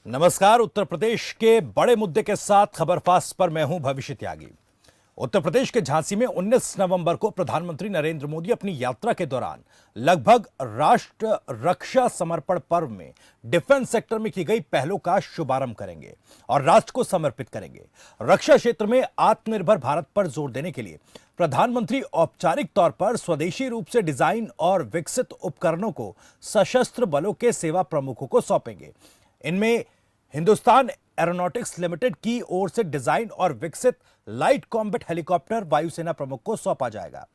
नमस्कार। उत्तर प्रदेश के बड़े मुद्दे के साथ खबर फास्ट पर मैं हूं भविष्य त्यागी। उत्तर प्रदेश के झांसी में 19 नवंबर को प्रधानमंत्री नरेंद्र मोदी अपनी यात्रा के दौरान लगभग राष्ट्र रक्षा समर्पण पर्व में डिफेंस सेक्टर में की गई पहलों का शुभारंभ करेंगे और राष्ट्र को समर्पित करेंगे। रक्षा क्षेत्र में आत्मनिर्भर भारत पर जोर देने के लिए प्रधानमंत्री औपचारिक तौर पर स्वदेशी रूप से डिजाइन और विकसित उपकरणों को सशस्त्र बलों के सेवा प्रमुखों को सौंपेंगे। इनमें हिंदुस्तान एरोनॉटिक्स लिमिटेड की ओर से डिजाइन और विकसित लाइट कॉम्बैट हेलीकॉप्टर वायुसेना प्रमुख को सौंपा जाएगा।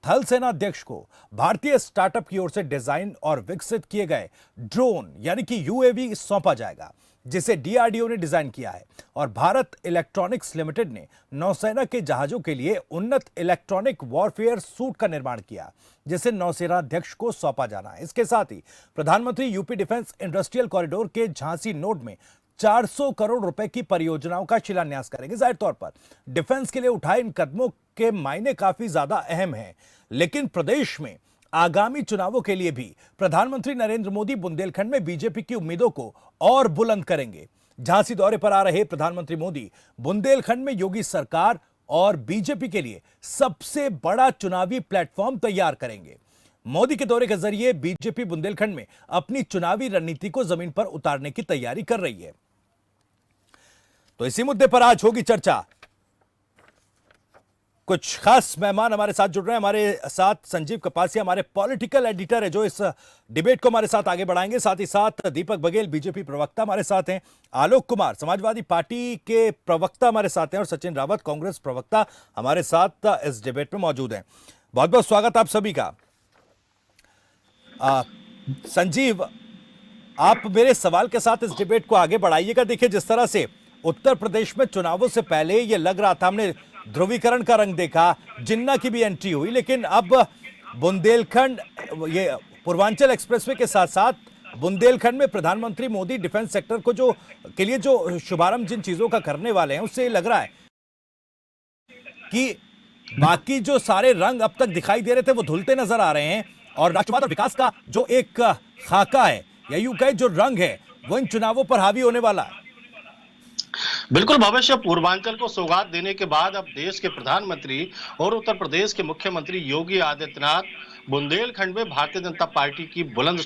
थल सेना अध्यक्ष को भारतीय स्टार्टअप की ओर से डिजाइन और विकसित किए गए ड्रोन यानी कि यूएवी सौंपा जाएगा, जिसे डीआरडीओ ने डिजाइन किया है। और भारत इलेक्ट्रॉनिक्स लिमिटेड ने नौसेना के जहाजों के लिए उन्नत इलेक्ट्रॉनिक वॉरफेयर सूट का निर्माण किया, जिसे नौसेना अध्यक्ष को सौंपा जाना है। इसके साथ ही प्रधानमंत्री यूपी डिफेंस इंडस्ट्रियल कॉरिडोर के झांसी नोड में 400 करोड़ रुपए की परियोजनाओं का शिलान्यास करेंगे। जाहिर तौर पर डिफेंस के लिए उठाए इन कदमों के मायने काफी ज्यादा अहम हैं, लेकिन प्रदेश में आगामी चुनावों के लिए भी प्रधानमंत्री नरेंद्र मोदी बुंदेलखंड में बीजेपी की उम्मीदों को और बुलंद करेंगे। झांसी दौरे पर आ रहे प्रधानमंत्री मोदी बुंदेलखंड में योगी सरकार और बीजेपी के लिए सबसे बड़ा चुनावी प्लेटफॉर्म तैयार करेंगे। मोदी के दौरे के जरिए बीजेपी बुंदेलखंड में अपनी चुनावी रणनीति को जमीन पर उतारने की तैयारी कर रही है। तो इसी मुद्दे पर आज होगी चर्चा। कुछ खास मेहमान हमारे साथ जुड़ रहे हैं। हमारे साथ संजीव कपासिया, हमारे पॉलिटिकल एडिटर है, जो इस डिबेट को हमारे साथ आगे बढ़ाएंगे। साथ ही साथ दीपक बघेल, बीजेपी प्रवक्ता हमारे साथ हैं। आलोक कुमार, समाजवादी पार्टी के प्रवक्ता हमारे साथ हैं। और सचिन रावत, कांग्रेस प्रवक्ता हमारे साथ इस डिबेट में मौजूद हैं। बहुत बहुत स्वागत आप सभी का। संजीव, आप मेरे सवाल के साथ इस डिबेट को आगे बढ़ाइएगा। देखिए, जिस तरह से उत्तर प्रदेश में चुनावों से पहले ये लग रहा था, हमने ध्रुवीकरण का रंग देखा, जिन्ना की भी एंट्री हुई, लेकिन अब बुंदेलखंड, ये पूर्वांचल एक्सप्रेसवे के साथ साथ बुंदेलखंड में प्रधानमंत्री मोदी डिफेंस सेक्टर को के लिए जो शुभारंभ जिन चीजों का करने वाले हैं, उससे लग रहा है कि बाकी जो सारे रंग अब तक दिखाई दे रहे थे वो धुलते नजर आ रहे हैं और राष्ट्रवाद और विकास का जो एक खाका है या यूं कहे जो रंग है, वो इन चुनावों पर हावी होने वाला है। बिल्कुल भविष्य पूर्वांचल को सौगात देने के बाद अब देश के प्रधानमंत्री और उत्तर प्रदेश के मुख्यमंत्री योगी आदित्यनाथ बुंदेलखंड में भारतीय जनता पार्टी की बुलंद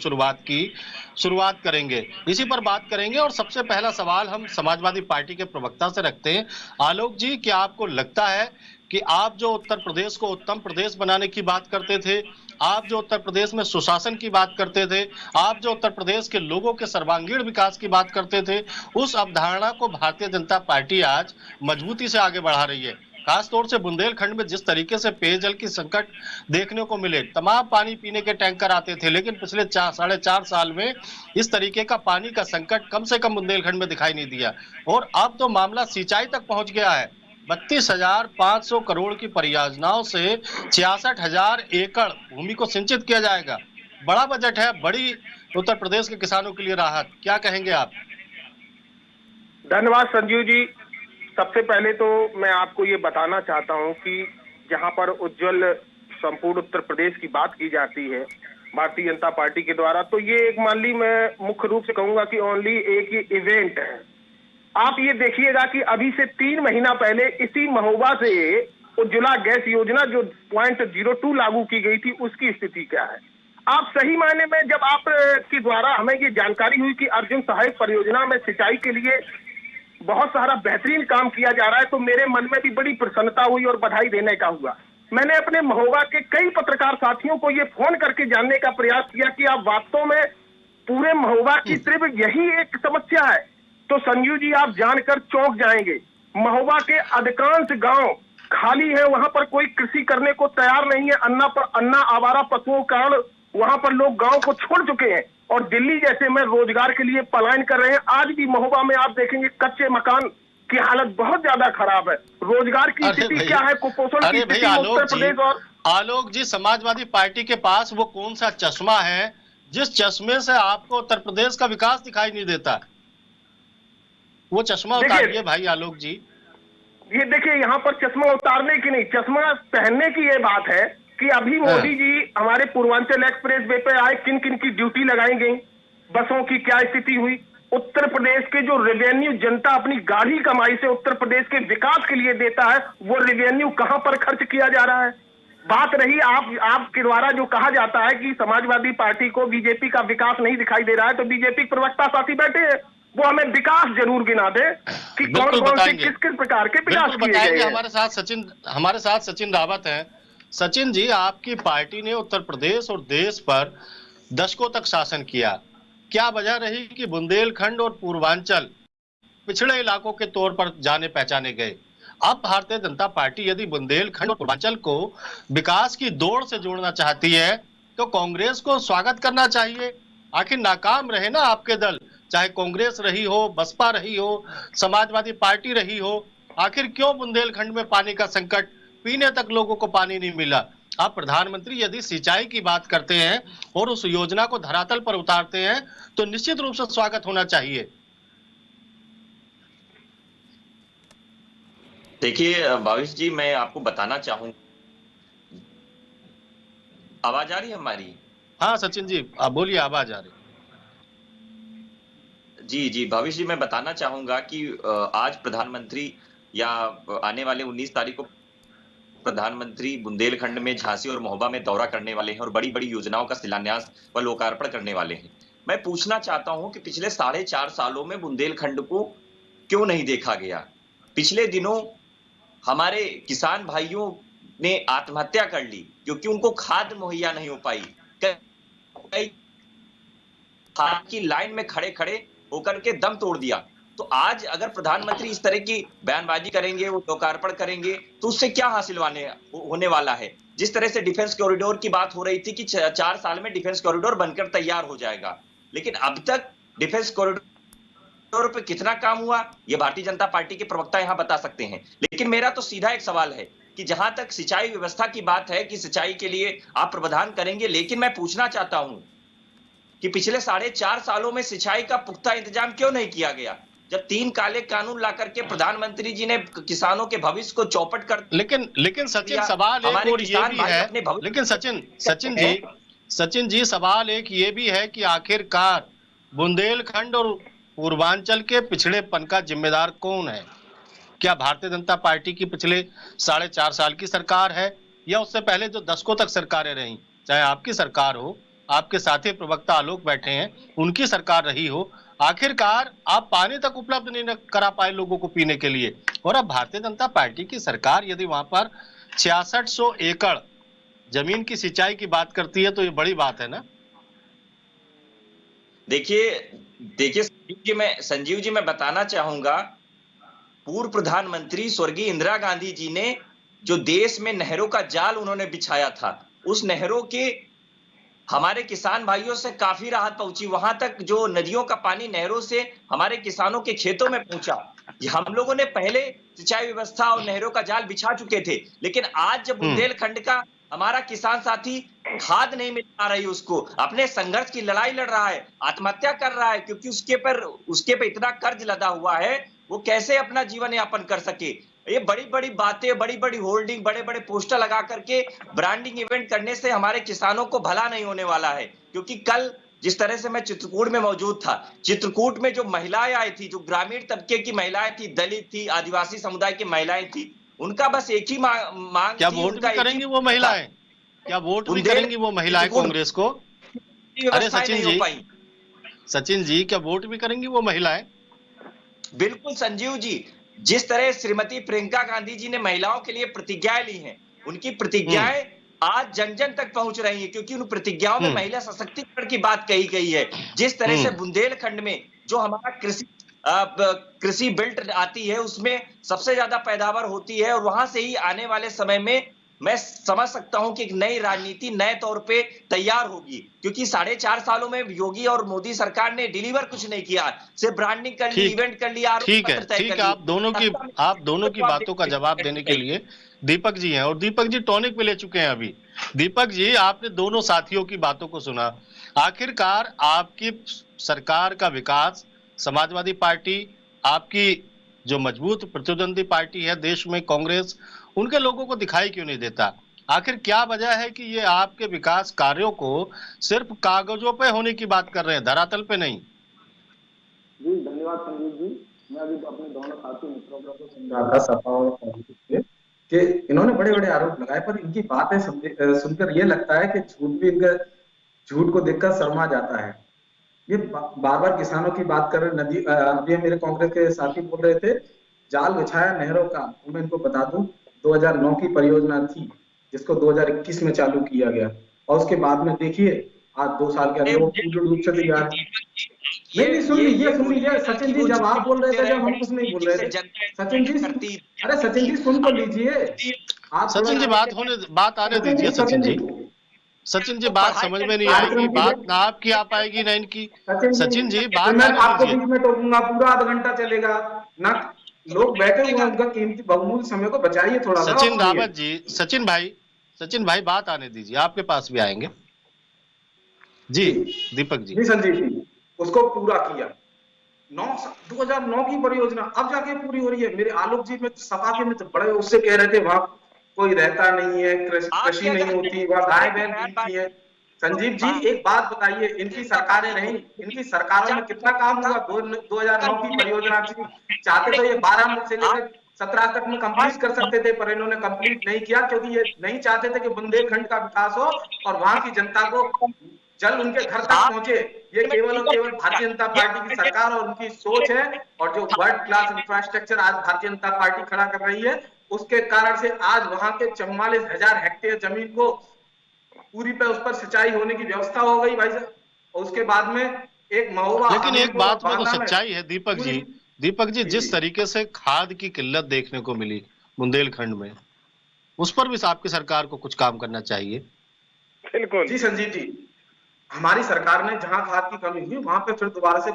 शुरुआत करेंगे। इसी पर बात करेंगे और सबसे पहला सवाल हम समाजवादी पार्टी के प्रवक्ता से रखते हैं। आलोक जी, क्या आपको लगता है कि आप जो उत्तर प्रदेश को उत्तम प्रदेश बनाने की बात करते थे, आप जो उत्तर प्रदेश में सुशासन की बात करते थे, आप जो उत्तर प्रदेश के लोगों के सर्वांगीण विकास की बात करते थे, उस अवधारणा को भारतीय जनता पार्टी आज मजबूती से आगे बढ़ा रही है? खासतौर से बुंदेलखंड में जिस तरीके से पेयजल की संकट देखने को मिले, तमाम पानी पीने के टैंकर आते थे, लेकिन पिछले 4-4.5 साल में इस तरीके का पानी का संकट कम से कम बुंदेलखंड में दिखाई नहीं दिया। और अब तो मामला सिंचाई तक पहुंच गया है। 32,500 करोड़ की परियोजनाओं से 66,000 एकड़ भूमि को सिंचित किया जाएगा। बड़ा बजट है, बड़ी उत्तर प्रदेश के किसानों के लिए राहत। क्या कहेंगे आप? धन्यवाद संजीव जी। सबसे पहले तो मैं आपको ये बताना चाहता हूं कि जहां पर उज्जवल संपूर्ण उत्तर प्रदेश की बात की जाती है भारतीय जनता पार्टी के द्वारा, तो ये एक मान ली मैं मुख्य रूप से कहूंगा कि ओनली एक ही इवेंट है। आप ये देखिएगा कि अभी से 3 महीना पहले इसी महोबा से उज्ज्वला गैस योजना जो 0.02 लागू की गई थी, उसकी स्थिति क्या है। आप सही मायने में जब आप के द्वारा हमें ये जानकारी हुई कि अर्जुन सहायक परियोजना में सिंचाई के लिए बहुत सारा बेहतरीन काम किया जा रहा है, तो मेरे मन में भी बड़ी प्रसन्नता हुई और बधाई देने का हुआ। मैंने अपने महोबा के कई पत्रकार साथियों को ये फोन करके जानने का प्रयास किया कि आप वास्तव में पूरे महोबा की सिर्फ यही एक समस्या है, तो संजीव जी आप जानकर चौंक जाएंगे। महोबा के अधिकांश गांव खाली है, वहां पर कोई कृषि करने को तैयार नहीं है। अन्ना आवारा पशुओं के कारण वहां पर लोग गांव को छोड़ चुके हैं और दिल्ली जैसे में रोजगार के लिए पलायन कर रहे हैं। आज भी महोबा में आप देखेंगे कच्चे मकान की हालत बहुत ज्यादा खराब है। रोजगार की स्थिति क्या है, कुपोषण की स्थिति उत्तर प्रदेश। और आलोक जी, समाजवादी पार्टी के पास वो कौन सा चश्मा है जिस चश्मे से आपको उत्तर प्रदेश का विकास दिखाई नहीं देता? वो चश्मा उतारिए भाई आलोक जी। ये देखिए, यहाँ पर चश्मा उतारने की नहीं, चश्मा पहनने की ये बात है कि अभी मोदी जी हमारे पूर्वांचल एक्सप्रेस वे पे आए, किन किन की ड्यूटी लगाई गई, बसों की क्या स्थिति हुई, उत्तर प्रदेश के जो रेवेन्यू जनता अपनी गाढ़ी कमाई से उत्तर प्रदेश के विकास के लिए देता है, वो रेवेन्यू कहां पर खर्च किया जा रहा है? बात रही आपके द्वारा जो कहा जाता है कि समाजवादी पार्टी को बीजेपी का विकास नहीं दिखाई दे रहा है, तो बीजेपी प्रवक्ता साथी बैठे हैं, वो हमें विकास जरूर गिना दे कि कौन कौन से किस किस प्रकार के विकास किए गए हैं। हमारे साथ सचिन रावत हैं। सचिन जी, आपकी पार्टी ने उत्तर प्रदेश और देश पर दशकों तक शासन किया। क्या वजह रही कि बुंदेलखंड और पूर्वांचल पिछड़े इलाकों के तौर पर जाने पहचाने गए? अब भारतीय जनता पार्टी यदि बुंदेलखंड और पूर्वांचल को विकास की दौड़ से जोड़ना चाहती है तो कांग्रेस को स्वागत करना चाहिए। आखिर नाकाम रहे ना आपके दल, चाहे कांग्रेस रही हो, बसपा रही हो, समाजवादी पार्टी रही हो, आखिर क्यों बुंदेलखंड में पानी का संकट, पीने तक लोगों को पानी नहीं मिला? आप प्रधानमंत्री यदि सिंचाई की बात करते हैं और उस योजना को धरातल पर उतारते हैं तो निश्चित रूप से स्वागत होना चाहिए। देखिए भावेश जी, मैं आपको बताना चाहूंगा, आवाज आ रही है हमारी? हाँ सचिन जी, आप बोलिए, आवाज आ रही। जी जी भावेश जी, मैं बताना चाहूंगा कि आज प्रधानमंत्री या आने वाले 19 तारीख को प्रधानमंत्री बुंदेलखंड में झांसी और महोबा में दौरा करने वाले हैं और बड़ी बड़ी योजनाओं का शिलान्यास व लोकार्पण करने वाले हैं। मैं पूछना चाहता हूं कि पिछले 4.5 सालों में बुंदेलखंड को क्यों नहीं देखा गया? पिछले दिनों हमारे किसान भाइयों ने आत्महत्या कर ली क्योंकि उनको खाद मुहैया नहीं हो पाई। कई खाद की लाइन में खड़े खड़े होकर के दम तोड़ दिया। तो आज अगर प्रधानमंत्री इस तरह की बयानबाजी करेंगे, वो लोकार्पण करेंगे, तो उससे क्या हासिल होने वाला है? जिस तरह से डिफेंस कॉरिडोर की बात हो रही थी कि 4 साल में डिफेंस कॉरिडोर बनकर तैयार हो जाएगा, लेकिन अब तक डिफेंस कॉरिडोर पे कितना काम हुआ, ये भारतीय जनता पार्टी के प्रवक्ता यहां बता सकते हैं। लेकिन मेरा तो सीधा एक सवाल है कि जहां तक सिंचाई व्यवस्था की बात है कि सिंचाई के लिए आप प्रावधान करेंगे, लेकिन मैं पूछना चाहता हूं कि पिछले 4.5 सालों में सिंचाई का पुख्ता इंतजाम क्यों नहीं किया गया? जब 3 काले कानून ला करके प्रधानमंत्री जी ने किसानों के भविष्य को चौपट कर लेकिन सचिन, सवाल एक और ये भी है, लेकिन सचिन जी सवाल एक ये भी है कि आखिरकार बुंदेलखंड और पूर्वांचल के पिछड़ेपन का जिम्मेदार कौन है? क्या भारतीय जनता पार्टी की पिछले 4.5 साल की सरकार है या उससे पहले जो दशकों तक सरकारें रहीं, चाहे आपकी सरकार हो, आपके साथी प्रवक्ता आलोक बैठे हैं, उनकी सरकार रही हो? आखिरकार आप पानी तक उपलब्ध नहीं करा पाए लोगों को पीने के लिए, और अब भारतीय जनता पार्टी की सरकार यदि वहां पर 6600 एकड़ जमीन की सिंचाई की बात करती है तो ये बड़ी बात है ना? देखिए संजीव जी, मैं बताना चाहूंगा, पूर्व प्रधानमंत्री स्वर्गीय इंदिरा गांधी जी ने जो देश में नहरों का जाल उन्होंने बिछाया था, उस नहरों के हमारे किसान भाइयों से काफी राहत पहुंची। वहां तक जो नदियों का पानी नहरों से हमारे किसानों के खेतों में पहुंचा। हम लोगों ने पहले सिंचाई व्यवस्था और नहरों का जाल बिछा चुके थे, लेकिन आज जब बुंदेलखंड का हमारा किसान साथी खाद नहीं मिल पा रही, उसको अपने संघर्ष की लड़ाई लड़ रहा है, आत्महत्या कर रहा है क्योंकि उसके पे इतना कर्ज लदा हुआ है, वो कैसे अपना जीवन यापन कर सके? ये बड़ी बड़ी बातें, बड़ी बड़ी होर्डिंग, बड़े बड़े पोस्टर लगा करके ब्रांडिंग इवेंट करने से हमारे किसानों को भला नहीं होने वाला है। क्योंकि कल जिस तरह से मैं चित्रकूट में मौजूद था, चित्रकूट में जो महिलाएं आई थी, जो ग्रामीण तबके की महिलाएं थी, दलित थी, आदिवासी समुदाय की महिलाएं थी, उनका बस एक ही मांग क्या थी। वोट भी करेंगी वो महिलाएं? क्या वोट भी करेंगी वो महिलाएं कांग्रेस को? अरे सचिन जी, क्या वोट भी करेंगी वो महिलाएं? बिल्कुल संजीव जी, जिस तरह श्रीमती प्रियंका गांधी जी ने महिलाओं के लिए प्रतिज्ञाएं ली हैं, उनकी प्रतिज्ञाएं आज जन जन तक पहुंच रही है, क्योंकि उन प्रतिज्ञाओं में महिला सशक्तिकरण की बात कही गई है। जिस तरह से बुंदेलखंड में जो हमारा कृषि बेल्ट आती है, उसमें सबसे ज्यादा पैदावार होती है, और वहां से ही आने वाले समय में मैं समझ सकता हूं कि एक नई राजनीति नए तौर पे तैयार होगी। क्योंकि 4.5 सालों में योगी और मोदी सरकार ने डिलीवर कुछ नहीं किया, सिर्फ ब्रांडिंग कर ली, इवेंट कर लिया। ठीक है, आप दोनों की बातों का जवाब देने के लिए दीपक जी हैं, और दीपक जी टॉनिक पे ले चुके हैं अभी। दीपक जी, आपने दोनों साथियों की बातों को सुना। आखिरकार आपकी सरकार का विकास, समाजवादी पार्टी, आपकी जो मजबूत प्रतिद्वंदी पार्टी है देश में कांग्रेस, उनके लोगों को दिखाई क्यों नहीं देता? आखिर क्या वजह है कि ये आपके विकास कार्यों को सिर्फ कागजों पे होने की बात कर रहे हैं, धरातल पे नहीं? जी धन्यवाद संजीव जी। मैं अभी अपने दोनों साथी मित्रों को समझा था, सपा और कांग्रेस के, कि इन्होंने बड़े बड़े आरोप लगाए, पर इनकी बातें सुनकर ये लगता है कि झूठ को देखकर शर्मा जाता है। ये बार बार किसानों की बात कर रहे, नदी अभी मेरे कांग्रेस के साथी बोल रहे थे जाल बिछाया नहरों का। मैं इनको बता दूं 2009 की परियोजना थी जिसको 2021 में चालू किया गया, और उसके बाद में देखिए आज 2 साल के अंदर वो पूर्ण रूप से तैयार है। नहीं नहीं, सुन लीजिए सचिन जी, जब आप बोल रहे थे, जब हम कुछ नहीं बोल रहे थे। सचिन जी, अरे सचिन जी सुन तो लीजिए। आप सचिन जी बात आने दीजिए सचिन जी। सचिन जी बात समझ में नहीं आएगी, बात ना आपकी आ पाएगी ना इनकी। सचिन जी तो बात मैं आने आपको दीजिए। बीच में टोकूंगा, पूरा आधा घंटा चलेगा ना। लोग बैठे हुए हैं, उनका कीमती बहुमूल्य समय को बचाइए थोड़ा सा सचिन अपने लिए। रावत जी, सचिन भाई बात आने दीजिए, आपके पास भी आएंगे जी। जी दीपक जी, जी संजीव जी, उसको पूरा किया। 2009 की परियोजना अब जाके पूरी हो रही है। मेरे आलोक जी में सपा के मित्र बड़े उससे कह रहे थे वहां कोई रहता नहीं है, कृषि नहीं होती, वहां गाय बैल गिनती है। संजीव जी एक बात बताइए, इनकी सरकारें रही, इनकी सरकारों में कितना काम हुआ? 2009 की परियोजना थी, चाहते तो ये 12 से लेकर 17 तक में कंप्लीट कर सकते थे, पर इन्होंने कंप्लीट नहीं किया क्योंकि ये नहीं चाहते थे कि बुंदेलखंड का विकास हो और वहां की जनता को जल उनके घर तक पहुंचे। ये केवल और केवल भारतीय जनता पार्टी की सरकार और उनकी सोच है। और जो वर्ल्ड क्लास इंफ्रास्ट्रक्चर आज भारतीय जनता पार्टी खड़ा कर रही है, उसके कारण से आज वहां के 44,000 हेक्टेयर जमीन को पूरी पे उस पर सिंचाई होने की व्यवस्था हो गई भाई साहब। और उसके बाद में एक महोबा, लेकिन एक हमीरपुर और बात में तो बांदा में सच्चाई है पूरी। दीपक जी, जी जिस तरीके से खाद की किल्लत देखने को मिली बुंदेलखंड में, उस पर भी आपकी सरकार को कुछ काम करना चाहिए। बिल्कुल। जी संजीव जी, हमारी सरकार ने जहां खाद की कमी हुई वहां पे फिर दोबारा से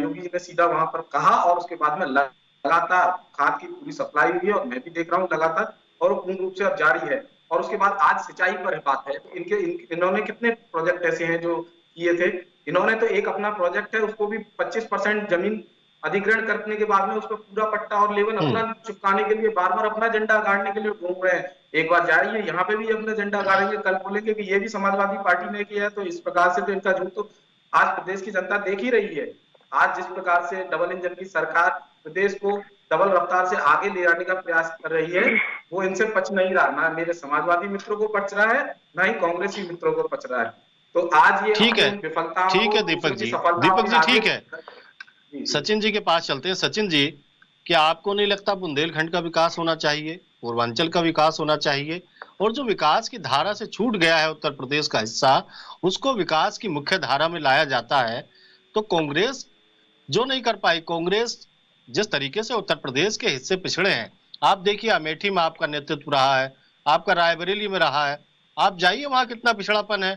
योगी जी ने सीधा वहां पर कहा, और उसके बाद में लगातार खाद की पूरी सप्लाई हुई है और मैं भी देख रहा हूँ लगातार, और पूर्ण रूप से अब जारी है। और उसके बाद आज सिंचाई पर बात है, तो इन्होंने कितने प्रोजेक्ट ऐसे हैं जो किए थे। इन्होंने तो एक अपना प्रोजेक्ट है, उसको भी 25% जमीन अधिग्रहण करने के बाद में उस पर पूरा पट्टा और लेवल अपना चिपकाने के लिए बार बार अपना झंडा गाड़ने के लिए घूम रहे हैं। एक बार जारी है, यहाँ पे भी अपना झंडा गाड़ेंगे, कल बोलेंगे कि ये भी समाजवादी पार्टी ने किया है। तो इस प्रकार से तो इनका झूठ तो आज प्रदेश की जनता देख ही रही है। आज जिस प्रकार से डबल इंजन की सरकार प्रदेश को डबल रफ्तार से आगे ले जाने का प्रयास कर रही है, वो इनसे पच नहीं रहा। ना मेरे समाजवादी मित्रों को पच रहा है, ना ही कांग्रेसी मित्रों को पच रहा है। तो आज ये ठीक अपनी है, उन विफलताओं ठीक को है दूसरों दीपक की जी। सफलताओं दीपक के जी आगे। ठीक है, जी जी सचिन जी के पास चलते हैं। सचिन जी, क्या आपको नहीं लगता बुंदेलखंड का विकास होना चाहिए, पूर्वांचल का विकास होना चाहिए, और जो विकास की धारा से छूट गया है उत्तर प्रदेश का हिस्सा, उसको विकास की मुख्य धारा में लाया जाता है? तो कांग्रेस जो नहीं कर पाई, कांग्रेस जिस तरीके से उत्तर प्रदेश के हिस्से पिछड़े हैं, आप देखिए अमेठी में आपका नेतृत्व रहा है, आपका रायबरेली में रहा है, आप जाइए वहां कितना पिछड़ापन है।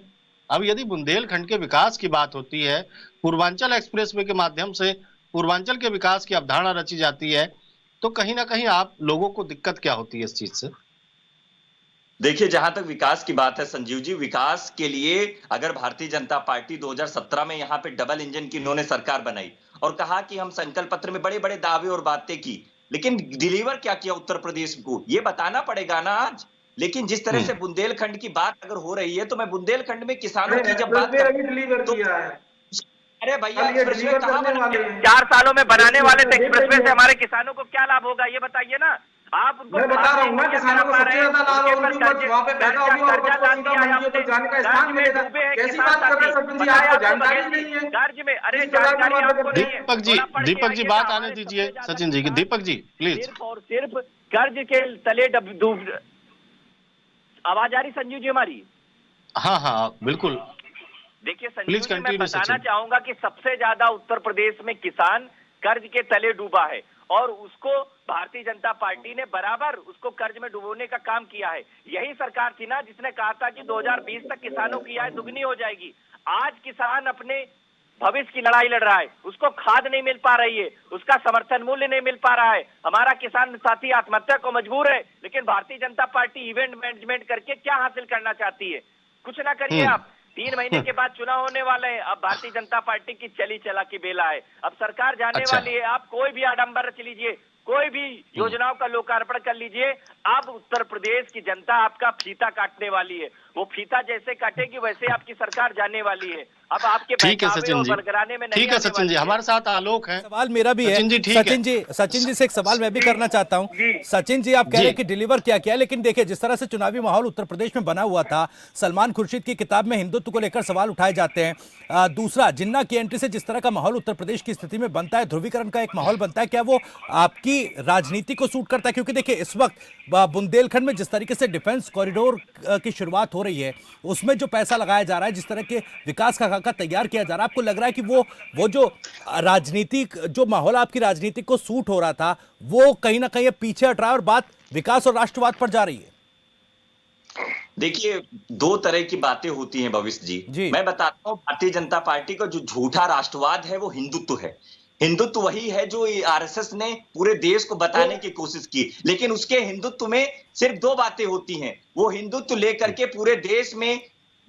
अब यदि बुंदेलखंड के विकास की बात होती है, पूर्वांचल एक्सप्रेसवे के माध्यम से पूर्वांचल के विकास की अवधारणा रची जाती है, तो कहीं ना कहीं आप लोगों को दिक्कत क्या होती है इस चीज से? देखिए, जहां तक विकास की बात है संजीव जी, विकास के लिए अगर भारतीय जनता पार्टी 2017 में यहाँ पे डबल इंजन की इन्होंने सरकार बनाई और कहा कि हम संकल्प पत्र में बड़े बड़े दावे और बातें की, लेकिन डिलीवर क्या किया उत्तर प्रदेश को, ये बताना पड़ेगा ना आज। लेकिन जिस तरह से बुंदेलखंड की बात अगर हो रही है, तो मैं बुंदेलखंड में किसानों अरे की जब बात एक्सप्रेसवे कर, अभी डिलीवर तो किया है, अरे भैया कल ये एक्सप्रेसवे डिलीवर कहाँ करने बना? वाले हैं। 4 सालों में बनाने वाले थे देख एक्सप्रेसवे रही से है, हमारे किसानों को क्या लाभ होगा, ये बताइए ना। आप उनको मैं बता खाद रहा नहीं हूँ ना, मुहैया किसानों करा को पा सबसे रहे हैं, ज्यादा लाभ है, उनके उनकी ऊपर उपज वहां पे पैदा होगी और कर्जा उपज को लाद सीधा दिया है मंडियों आपने। तक जाने का कर्ज स्थान में मिलेगा। डूबे हैं कैसी किसान बात कर रहे साथी, हैं सरपंच जी, पता है आपको आपको जानकारी बघेल ही जी, नहीं है। कर्ज में, अरे किस प्रकार की जानकारी बात आपको कर रहे नहीं हैं। है, दीपक जी, थोड़ा पढ़ के दीपक जी आइएगा। बात आने हमारे दीजिए सबसे ज्यादा सचिन जी की। किसान दीपक जी प्लीज। सिर्फ और सिर्फ कर्ज के तले डूब। आवाज आ रही संजीव जी हमारी? हाँ हाँ बिल्कुल, देखिए प्लीज संजीव जी, मैं कंटिन्यू बताना सचिन। चाहूंगा कि सबसे ज्यादा उत्तर प्रदेश में किसान कर्ज के तले डूबा है, और उसको भारतीय जनता पार्टी ने बराबर उसको कर्ज में डुबोने का काम किया है। यही सरकार थी ना जिसने कहा था कि 2020 तक किसानों की आय दुगनी हो जाएगी। आज किसान अपने भविष्य की लड़ाई लड़ रहा है, उसको खाद नहीं मिल पा रही है, उसका समर्थन मूल्य नहीं मिल पा रहा है, हमारा किसान साथी आत्महत्या को मजबूर है। लेकिन Bharatiya Janata party event management करके क्या हासिल करना चाहती है? कुछ ना करिए आप। 3 महीने के बाद चुनाव होने वाले हैं। अब भारतीय जनता पार्टी की चली चला की बेला है, अब सरकार जाने अच्छा। वाली है। आप कोई भी आडंबर रच लीजिए, कोई भी योजनाओं का लोकार्पण कर लीजिए, अब उत्तर प्रदेश की जनता आपका फीता काटने वाली है। वो फीता जैसे काटेगी वैसे आपकी सरकार जाने वाली है। अब आपके ठीक है बहकावे सचिन और जी, बरगराने में नहीं ठीक है आने सचिन वाली जी, है। हमारे साथ आलोक है। सवाल मेरा भी है सचिन जी, ठीक है। सचिन जी से एक सवाल मैं भी करना चाहता हूं। जी। सचिन जी, आप कह रहे जी। हैं कि डिलीवर क्या किया, लेकिन देखिए जिस तरह से चुनावी माहौल उत्तर प्रदेश में बना हुआ था, सलमान खुर्शीद की किताब में हिंदुत्व को लेकर सवाल उठाए जाते हैं। दूसरा, जिन्ना की एंट्री से जिस तरह का माहौल उत्तर प्रदेश की स्थिति में बनता है, ध्रुवीकरण का एक माहौल बनता है, क्या वो आपकी राजनीति को सूट करता है? क्योंकि देखिए इस वक्त बुंदेलखंड में जिस तरीके से डिफेंस कॉरिडोर की शुरुआत हो रही है, उसमें जो पैसा लगाया जा रहा है, जिस तरह के विकास का खाका तैयार किया जा रहा है, आपको लग रहा है कि वो जो राजनीतिक जो माहौल आपकी राजनीति को सूट हो रहा था, वो कहीं ना कहीं पीछे हट रहा है और बात विकास और राष्ट्रवाद पर जा रही है? देखिए, दो तरह की बातें होती हैं भविष्य जी। जी। मैं बताता हूं, भारतीय जनता पार्टी का जो झूठा राष्ट्रवाद है वो हिंदुत्व है। हिंदुत्व वही है जो आरएसएस ने पूरे देश को बताने की कोशिश की, लेकिन उसके हिंदुत्व में सिर्फ दो बातें होती हैं। वो हिंदुत्व लेकर के पूरे देश में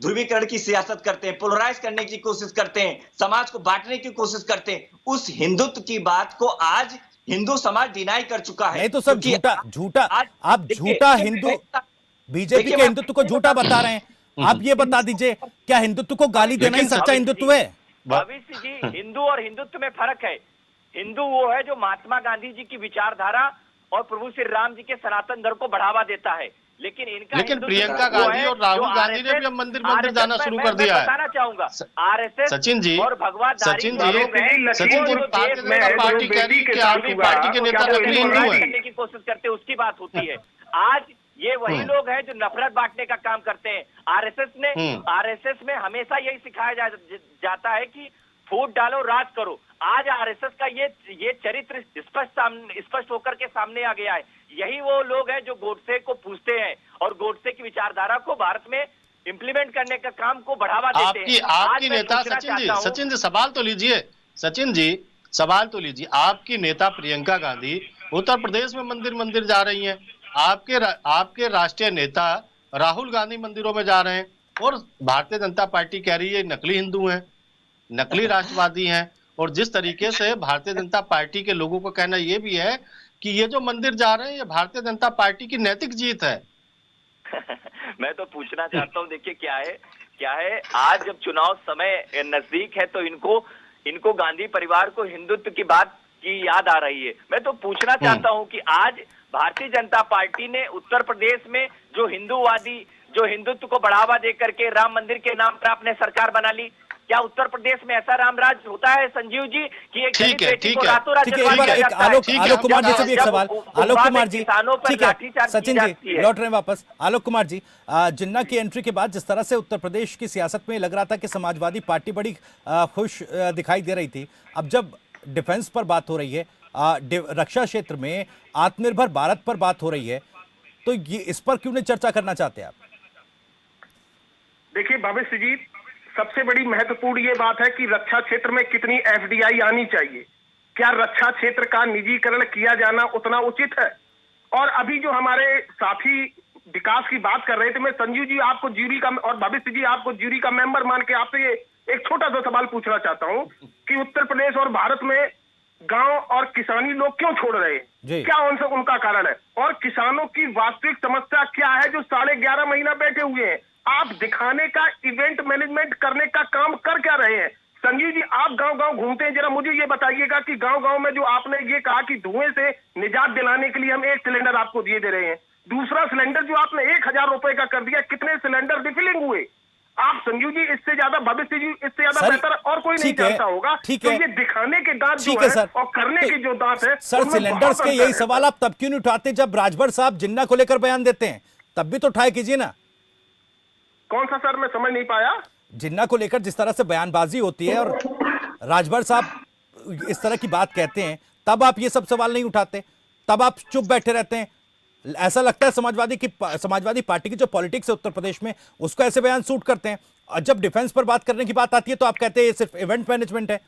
ध्रुवीकरण की सियासत करते हैं, पोलराइज करने की कोशिश करते हैं, समाज को बांटने की कोशिश करते हैं। उस हिंदुत्व की बात को आज हिंदू समाज डिनाई कर चुका है। नहीं तो सब क्योंकि झूठा आज आप देखिए, झूठा हिंदू बीजेपी देखिए, के हिंदुत्व को झूठा बता रहे हैं। आप ये बता दीजिए, क्या हिंदुत्व को गाली देना ही लेकिन सच्चा हिंदुत्व है? भविष्य जी, हिंदू और हिंदुत्व में फर्क है। हिंदू वो है जो महात्मा गांधी जी की विचारधारा और प्रभु श्री राम जी के सनातन धर्म को बढ़ावा देता है। लेकिन इनका लेकिन हिंदुत्व प्रियंका वो गांधी है और राहुल जो गांधी ने RSS भी अब मंदिर जाना शुरू कर मैं दिया है। बताना चाहूंगा, आरएसएस सचिन जी, और भगवाधारी सचिन जो जी, लोग हैं, सचिन जी, वो जो भारतीय देश जनता में पार्टी कह रही है कि आपकी पार्टी के नेता नकली हिंदू है। करने की कोशिश करते हैं, उसकी बात होती है। आज ये वही लोग हैं जो नफरत बांटने का काम करते हैं। आरएसएस में हमेशा यही सिखाया जाता है कि फूट डालो, राज करो। आज आरएसएस का ये चरित्र स्पष्ट होकर के सामने आ गया है। यही वो लोग हैं जो गोडसे को पूछते हैं और गोडसे की विचारधारा को भारत में इंप्लीमेंट करने का काम को बढ़ावा देते हैं। आपकी नेता सचिन जी सवाल तो लीजिए। सचिन जी सवाल तो लीजिए। आपकी नेता प्रियंका गांधी उत्तर प्रदेश में मंदिर जा रही हैं। आपके राष्ट्रीय नेता राहुल गांधी मंदिरों में जा रहे हैं और भारतीय जनता पार्टी कह रही है नकली हिंदू हैं, नकली राष्ट्रवादी हैं। और जिस तरीके से भारतीय जनता पार्टी के लोगों को कहना यह भी है कि ये जो मंदिर जा रहे हैं ये भारतीय जनता पार्टी की नैतिक जीत है। मैं तो पूछना चाहता हूँ, देखिए क्या है आज जब चुनाव समय नजदीक है तो इनको गांधी परिवार को हिंदुत्व की बात की याद आ रही है। मैं तो पूछना चाहता हूँ कि आज भारतीय जनता पार्टी ने उत्तर प्रदेश में जो हिंदुत्व को बढ़ावा देकर के राम मंदिर के नाम पर आपने सरकार बना ली। क्या उत्तर प्रदेश में ऐसा रामराज होता है संजीव जी कि एक ठीक है, बेटी को रातों रात आलोक कुमार जी से भी एक सवाल। आलोक कुमार जी, ठीक है सचिन जी लौट रहे हैं वापस। आलोक कुमार जी, जिन्ना की एंट्री के बाद जिस तरह से उत्तर प्रदेश की सियासत में लग रहा था कि समाजवादी पार्टी बड़ी खुश दिखाई दे रही थी, अब जब डिफेंस पर बात हो रही है, रक्षा क्षेत्र में आत्मनिर्भर भारत पर बात हो रही है, तो ये इस पर क्यों नहीं चर्चा करना चाहते आप? देखिए भविष्य जी, सबसे बड़ी महत्वपूर्ण ये बात है कि रक्षा क्षेत्र में कितनी एफडीआई आनी चाहिए। क्या रक्षा क्षेत्र का निजीकरण किया जाना उतना उचित है? और अभी जो हमारे साथी विकास की बात कर रहे थे, मैं संजीव जी आपको ज्यूरी का और भविष्य जी आपको ज्यूरी का मेंबर मान के आपसे ये एक छोटा सा सवाल पूछना चाहता हूं कि उत्तर प्रदेश और भारत में गांव और किसानी लोग क्यों छोड़ रहे हैं? क्या उनका कारण है? और किसानों की वास्तविक समस्या क्या है जो 11.5 महीना बैठे हुए हैं? आप दिखाने का, इवेंट मैनेजमेंट करने का काम कर क्या रहे हैं? संजीव जी, आप गांव-गांव घूमते हैं, जरा मुझे ये बताइएगा कि गांव-गांव में जो आपने ये कहा कि धुएं से निजात दिलाने के लिए हम 1 सिलेंडर आपको दिए दे रहे हैं, दूसरा सिलेंडर जो आपने 1000 रुपए का कर दिया, कितने सिलेंडर रिफिलिंग हुए? आप संजीव जी इससे ज्यादा, भविष्य जी इससे ज्यादा बेहतर और कोई नहीं जानता होगा। तो ये दिखाने के दांत जो है और करने के जो दांत है, सर सिलेंडर्स के यही सवाल आप तब क्यों नहीं उठाते जब राजभर साहब जिन्ना को लेकर बयान देते हैं? तब भी तो उठाए कीजिए ना। कौन सा सर, मैं समझ नहीं पाया। जिन्ना को लेकर जिस तरह से बयानबाजी होती है और राजभर साहब इस तरह की बात कहते हैं, तब आप ये सब सवाल नहीं उठाते, तब आप चुप बैठे रहते हैं। ऐसा लगता है समाजवादी पार्टी की जो पॉलिटिक्स है उत्तर प्रदेश में, उसको ऐसे बयान सूट करते हैं। और जब डिफेंस पर बात करने की बात आती है तो आप कहते हैं ये सिर्फ इवेंट मैनेजमेंट है।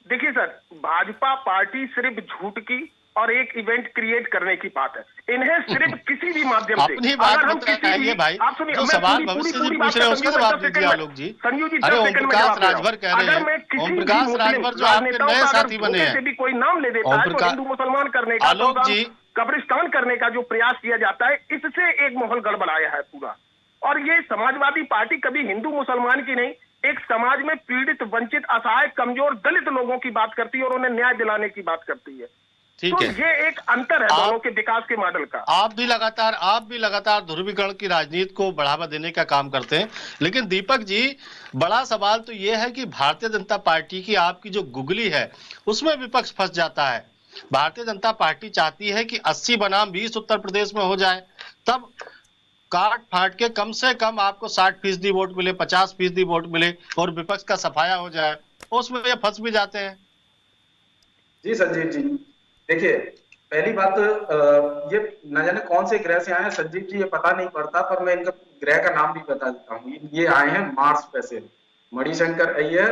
देखिए सर, भाजपा पार्टी सिर्फ झूठ की और एक इवेंट क्रिएट करने की बात है। इन्हें सिर्फ किसी भी माध्यम से, अगर हम किसी भी, आप सुनिए, जो सवाल भविष्य जी पूछ रहे हैं उसका जवाब दीजिए आलोक जी। संजीव जी, अरे ओम प्रकाश राजभर कह रहे हैं, ओम प्रकाश राजभर जो आपके नए साथी बने हैं, भी कोई नाम ले देता है तो हिंदू मुसलमान करने का, आलोक जी कब्रिस्तान करने का जो प्रयास किया जाता है, इससे एक माहौल गड़बड़ाया है पूरा। और ये समाजवादी पार्टी कभी हिंदू मुसलमान की नहीं, एक समाज में पीड़ित, वंचित, असहाय, कमजोर, दलित लोगों की बात करती है और उन्हें न्याय दिलाने की बात करती है। ठीक तो है, ये एक अंतर है दोनों के विकास के मॉडल का। आप भी लगातार ध्रुवीकरण की राजनीति को बढ़ावा देने का काम करते हैं, लेकिन दीपक जी, बड़ा सवाल तो यह है कि भारतीय जनता पार्टी की आपकी जो गुगली है उसमें विपक्ष फंस जाता है। भारतीय जनता पार्टी चाहती है कि 80 बनाम 20 उत्तर प्रदेश में हो जाए, तब काट फाट के कम से कम आपको 60% वोट मिले, 50% वोट मिले और विपक्ष का सफाया हो जाए, उसमें ये फंस भी जाते हैं। जी संजीव जी, देखिए पहली बात, ये न जाने कौन से ग्रह से आए हैं संजीव जी, ये पता नहीं पड़ता, पर मैं इनका ग्रह का नाम भी बता देता हूँ। ये आए हैं मार्स पे से, मणिशंकर अय्यर,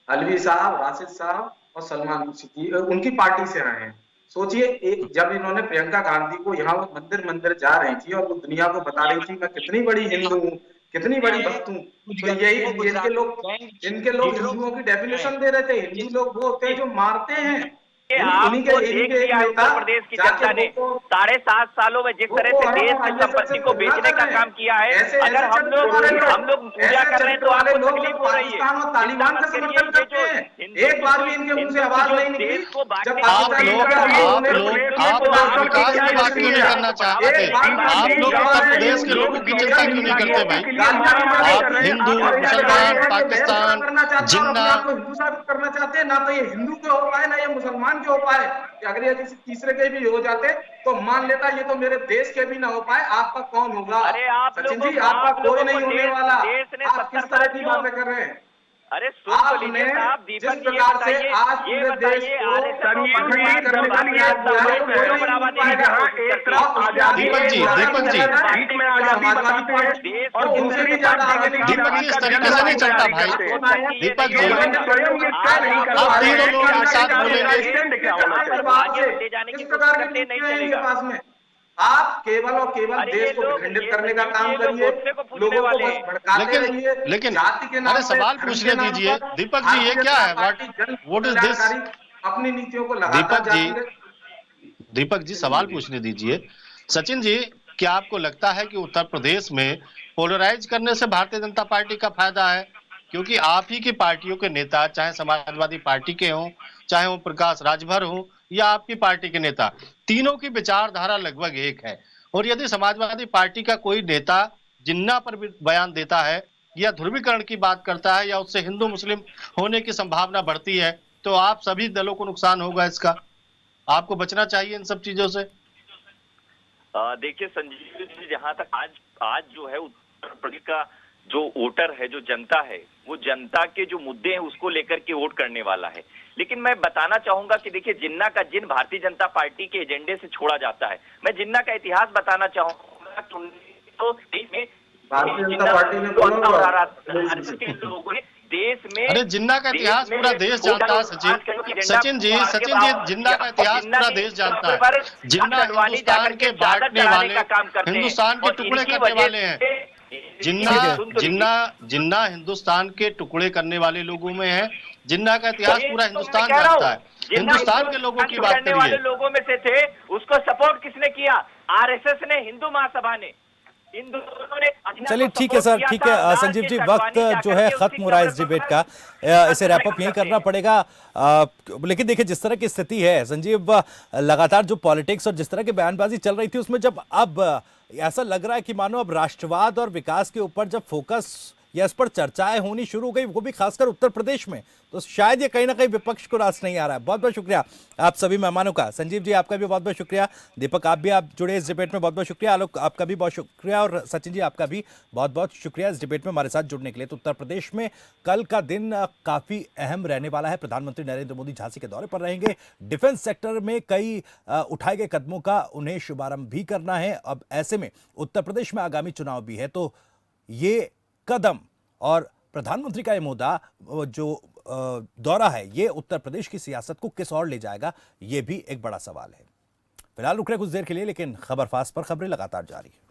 अलवी साहब, राशिद साहब और सलमान खुर्शीद, उनकी पार्टी से आए हैं। सोचिए, एक जब इन्होंने प्रियंका गांधी को यहाँ मंदिर मंदिर जा रही थी और वो दुनिया को बता रही थी मैं कितनी बड़ी हिंदू हूँ, कितनी बड़ी भक्त हूँ, तो यही इनके लोग हिंदुओं की डेफिनेशन दे रहे थे। हिंदू लोग वो होते हैं जो मारते हैं। आपको देख लिया है उत्तर प्रदेश की जनता ने 7.5 सालों में जिस तरह से देश की संपत्ति को बेचने का काम किया है। अगर हम लोग पूजा कर रहे हैं तो आपको तकलीफ हो रही है। तालिबान का समर्थन करते हैं, एक बार भी इनके मुंह से आवाज नहीं निकली। जब आप विकास की बात क्यों नहीं करना चाहते? आप लोग उत्तर प्रदेश के लोगों की चिंता क्यों नहीं करते भाई? आप हिंदू, मुसलमान, पाकिस्तान, जिन्ना हिंदू साबित करना चाहते हैं, ना तो ये हिंदू के हो पाए ना ये मुसलमान के हो पाए। अगर ये किसी तीसरे के भी हो जाते तो मान लेता ये तो मेरे देश के भी ना हो पाए, आपका कौन होगा? अरे सचिन जी, आपका कोई नहीं होने वाला। आप किस तरह की बातें कर रहे हैं? अरे सुन तो लीजिए साहब, जिस दीपक प्रकार से आज पूरे देश को दीपक जी, और उनसे भी ज्यादा आगे नहीं। दीपक जी, इस तरीके से नहीं चलता भाई। दीपक जी, आप तीनों लोग एक साथ बोलेंगे। किस प्रकार के नहीं पास में आप केवल और केवल देश को विखंडित करने का काम करिए, लोगों को बस भड़काते रहिए। लेकिन जाति के नाम अरे सवाल पूछने दीजिए दीपक जी, ये क्या है? What is this? अपनी नीतियों को लगातार दीपक जी सवाल पूछने दीजिए। सचिन जी, क्या आपको लगता है कि उत्तर प्रदेश में पोलराइज करने से भारतीय जनता पार्टी का फायदा है? क्योंकि आप ही की पार्टियों के नेता, चाहे समाजवादी पार्टी के हों, चाहे वो प्रकाश राजभर हो या आपकी पार्टी के नेता, तीनों की विचारधारा लगभग एक है। और यदि समाजवादी पार्टी का कोई नेता जिन्ना पर भी बयान देता है या ध्रुवीकरण की बात करता है या उससे हिंदू मुस्लिम होने की संभावना बढ़ती है, तो आप सभी दलों को नुकसान होगा। इसका आपको बचना चाहिए इन सब चीजों से। देखिए संजीव जी, जहां तक आज जो है उत्तर प्रदेश का जो वोटर है, जो जनता है, वो जनता के जो मुद्दे हैं उसको लेकर के वोट करने वाला है। लेकिन मैं बताना चाहूंगा कि देखिए, जिन्ना का जिन भारतीय जनता पार्टी के एजेंडे से छोड़ा जाता है। मैं जिन्ना का इतिहास बताना चाहूंगा कि 1923 में भारतीय जनता पार्टी ने लोगों ने देश में, अरे जिन्ना का इतिहास पूरा देश जानता है सचिन जी, जिन्ना का इतिहास पूरा देश जानता है। जिन्ना हिंदुस्तान के बांटने वाले, हिंदुस्तान के टुकड़े करने वाले हैं। जिन्ना हिंदुस्तान के टुकड़े करने वाले लोगों में है। जिन्ना का इतिहास पूरा हिंदुस्तान जानता है। हिंदुस्तान के लोगों की बात करिए। लोगों में से थे, उसको सपोर्ट किसने किया? आरएसएस ने, हिंदू महासभा ने। चलिए ठीक है सर, ठीक है संजीव जी, वक्त जो है खत्म हो रहा है इस डिबेट का, इसे रैप अप यहीं करना पड़ेगा। लेकिन देखिए, जिस तरह की स्थिति है संजीव, लगातार जो पॉलिटिक्स और जिस तरह की बयानबाजी चल रही थी, उसमें जब अब ऐसा लग रहा है कि मानो अब राष्ट्रवाद और विकास के ऊपर जब फोकस या इस पर चर्चाएं होनी शुरू हो गई, वो भी खासकर उत्तर प्रदेश में, तो शायद ये कहीं ना कहीं विपक्ष को रास नहीं आ रहा है। बहुत बहुत शुक्रिया आप सभी मेहमानों का। संजीव जी आपका भी बहुत बहुत शुक्रिया, दीपक आप जुड़े इस डिबेट में, बहुत बहुत शुक्रिया, आलोक आपका भी बहुत शुक्रिया, और सचिन जी आपका भी बहुत बहुत शुक्रिया इस डिबेट में हमारे साथ जुड़ने के लिए। तो उत्तर प्रदेश में कल का दिन काफी अहम रहने वाला है। प्रधानमंत्री नरेंद्र मोदी झांसी के दौरे पर रहेंगे। डिफेंस सेक्टर में कई उठाए गए कदमों का उन्हें शुभारंभ भी करना है। अब ऐसे में उत्तर प्रदेश में आगामी चुनाव भी है, तो ये कदम और प्रधानमंत्री का ये मुद्दा जो दौरा है, ये उत्तर प्रदेश की सियासत को किस ओर ले जाएगा, ये भी एक बड़ा सवाल है। फिलहाल रुक रहे कुछ देर के लिए, लेकिन खबर फास्ट पर खबरें लगातार जारी है।